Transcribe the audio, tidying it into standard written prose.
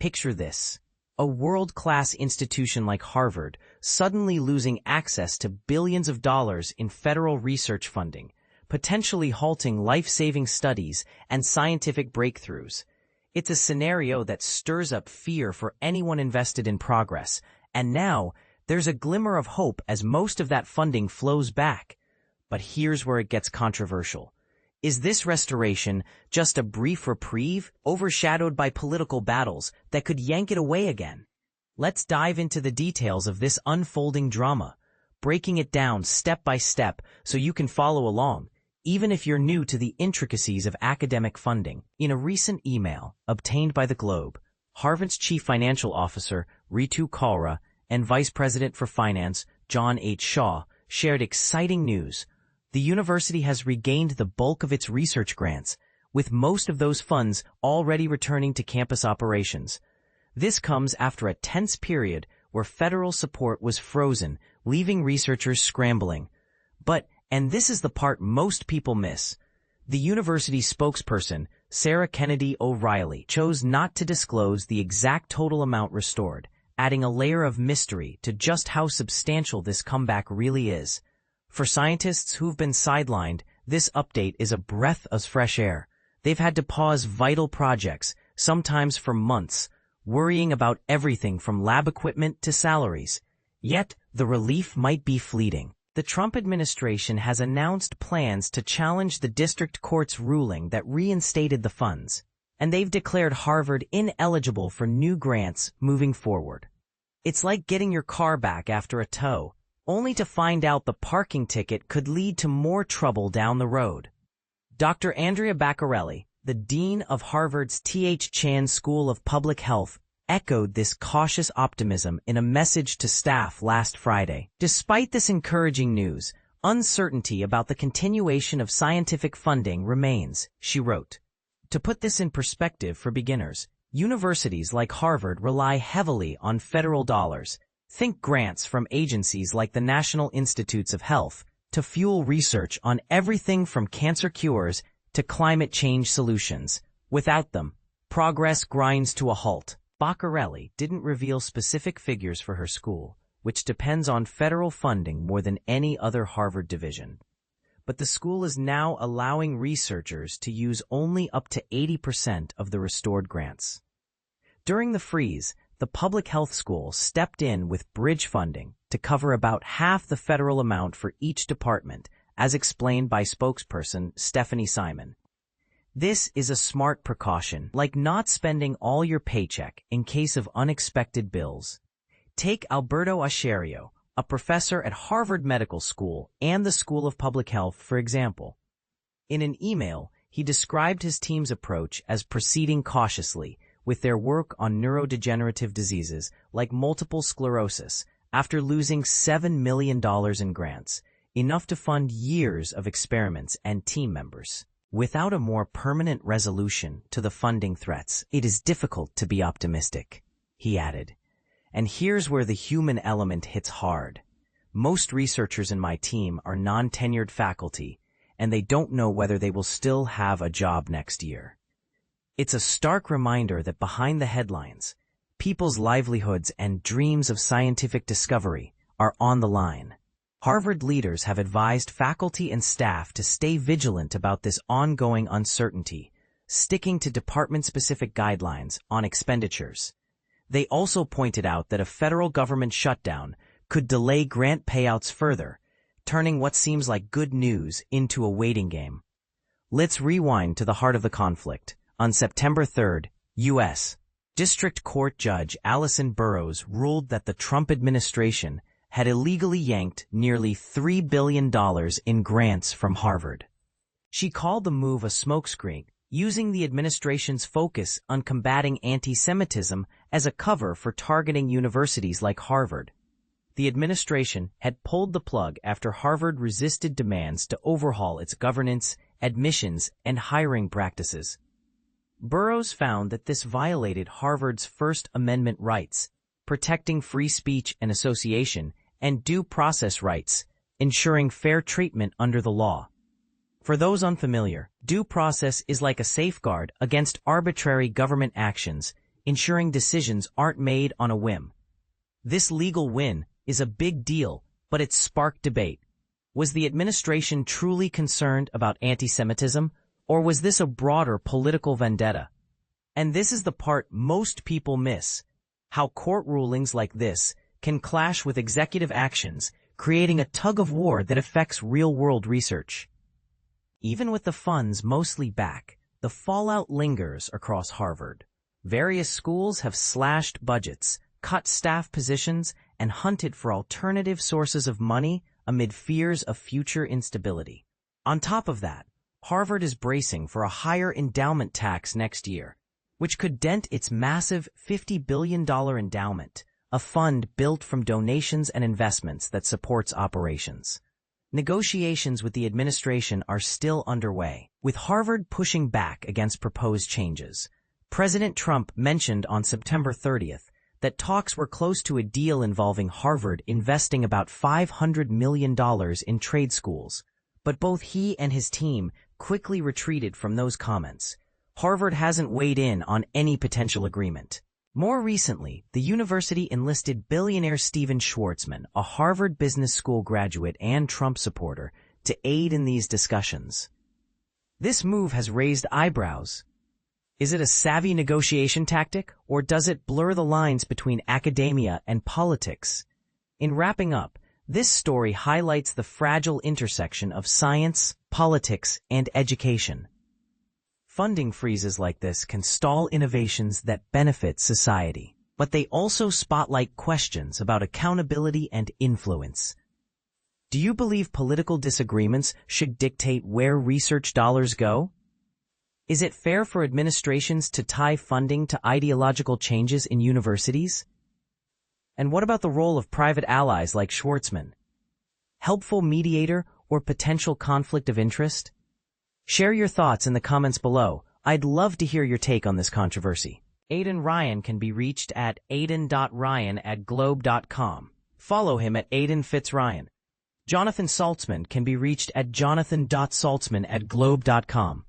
Picture this: a world-class institution like Harvard suddenly losing access to billions of dollars in federal research funding, potentially halting life-saving studies and scientific breakthroughs. It's a scenario that stirs up fear for anyone invested in progress, and now there's a glimmer of hope as most of that funding flows back. But here's where it gets controversial. Is this restoration just a brief reprieve, overshadowed by political battles that could yank it away again? Let's dive into the details of this unfolding drama, breaking it down step by step so you can follow along, even if you're new to the intricacies of academic funding. In a recent email obtained by the Globe, Harvard's chief financial officer, Ritu Kalra, and vice president for finance, John H. Shaw, shared exciting news. The university has regained the bulk of its research grants, with most of those funds already returning to campus operations. This comes after a tense period where federal support was frozen, leaving researchers scrambling. But, and this is the part most people miss, the university's spokesperson, Sarah Kennedy O'Reilly, chose not to disclose the exact total amount restored, adding a layer of mystery to just how substantial this comeback really is. For scientists who've been sidelined, this update is a breath of fresh air. They've had to pause vital projects, sometimes for months, worrying about everything from lab equipment to salaries. Yet, the relief might be fleeting. The Trump administration has announced plans to challenge the district court's ruling that reinstated the funds, and they've declared Harvard ineligible for new grants moving forward. It's like getting your car back after a tow, only to find out the parking ticket could lead to more trouble down the road. Dr. Andrea Baccarelli, the dean of Harvard's T.H. Chan School of Public Health, echoed this cautious optimism in a message to staff last Friday. Despite this encouraging news, uncertainty about the continuation of scientific funding remains, she wrote. To put this in perspective for beginners, universities like Harvard rely heavily on federal dollars. Think grants from agencies like the National Institutes of Health to fuel research on everything from cancer cures to climate change solutions. Without them, progress grinds to a halt. Baccarelli didn't reveal specific figures for her school, which depends on federal funding more than any other Harvard division. But the school is now allowing researchers to use only up to 80% of the restored grants. During the freeze, the public health school stepped in with bridge funding to cover about half the federal amount for each department, as explained by spokesperson Stephanie Simon. This is a smart precaution, like not spending all your paycheck in case of unexpected bills. Take Alberto Asherio, a professor at Harvard Medical School and the School of Public Health, for example. In an email, he described his team's approach as proceeding cautiously with their work on neurodegenerative diseases like multiple sclerosis after losing $7 million in grants, enough to fund years of experiments and team members. Without a more permanent resolution to the funding threats, it is difficult to be optimistic, he added. And here's where the human element hits hard. Most researchers in my team are non-tenured faculty, and they don't know whether they will still have a job next year. It's a stark reminder that behind the headlines, people's livelihoods and dreams of scientific discovery are on the line. Harvard leaders have advised faculty and staff to stay vigilant about this ongoing uncertainty, sticking to department-specific guidelines on expenditures. They also pointed out that a federal government shutdown could delay grant payouts further, turning what seems like good news into a waiting game. Let's rewind to the heart of the conflict. On September 3rd, U.S. District Court Judge Allison Burroughs ruled that the Trump administration had illegally yanked nearly $3 billion in grants from Harvard. She called the move a smokescreen, using the administration's focus on combating anti-Semitism as a cover for targeting universities like Harvard. The administration had pulled the plug after Harvard resisted demands to overhaul its governance, admissions, and hiring practices. Burroughs found that this violated Harvard's First Amendment rights, protecting free speech and association, and due process rights, ensuring fair treatment under the law. For those unfamiliar, due process is like a safeguard against arbitrary government actions, ensuring decisions aren't made on a whim. This legal win is a big deal, but it sparked debate. Was the administration truly concerned about anti-Semitism, or was this a broader political vendetta? And this is the part most people miss: how court rulings like this can clash with executive actions, creating a tug-of-war that affects real-world research. Even with the funds mostly back, the fallout lingers across Harvard. Various schools have slashed budgets, cut staff positions, and hunted for alternative sources of money amid fears of future instability. On top of that, Harvard is bracing for a higher endowment tax next year, which could dent its massive $50 billion endowment, a fund built from donations and investments that supports operations. Negotiations with the administration are still underway, with Harvard pushing back against proposed changes. President Trump mentioned on September 30th that talks were close to a deal involving Harvard investing about $500 million in trade schools, but both he and his team quickly retreated from those comments. Harvard hasn't weighed in on any potential agreement. More recently, the university enlisted billionaire Stephen Schwarzman, a Harvard Business School graduate and Trump supporter, to aid in these discussions. This move has raised eyebrows. Is it a savvy negotiation tactic, or does it blur the lines between academia and politics? In wrapping up, this story highlights the fragile intersection of science, politics, and education. Funding freezes like this can stall innovations that benefit society, but they also spotlight questions about accountability and influence. Do you believe political disagreements should dictate where research dollars go? Is it fair for administrations to tie funding to ideological changes in universities? And what about the role of private allies like Schwarzman? Helpful mediator or potential conflict of interest? Share your thoughts in the comments below. I'd love to hear your take on this controversy. Aidan Ryan can be reached at aidan.ryan@globe.com. Follow him at aidanfitzryan. Jonathan Saltzman can be reached at jonathan.saltzman@globe.com.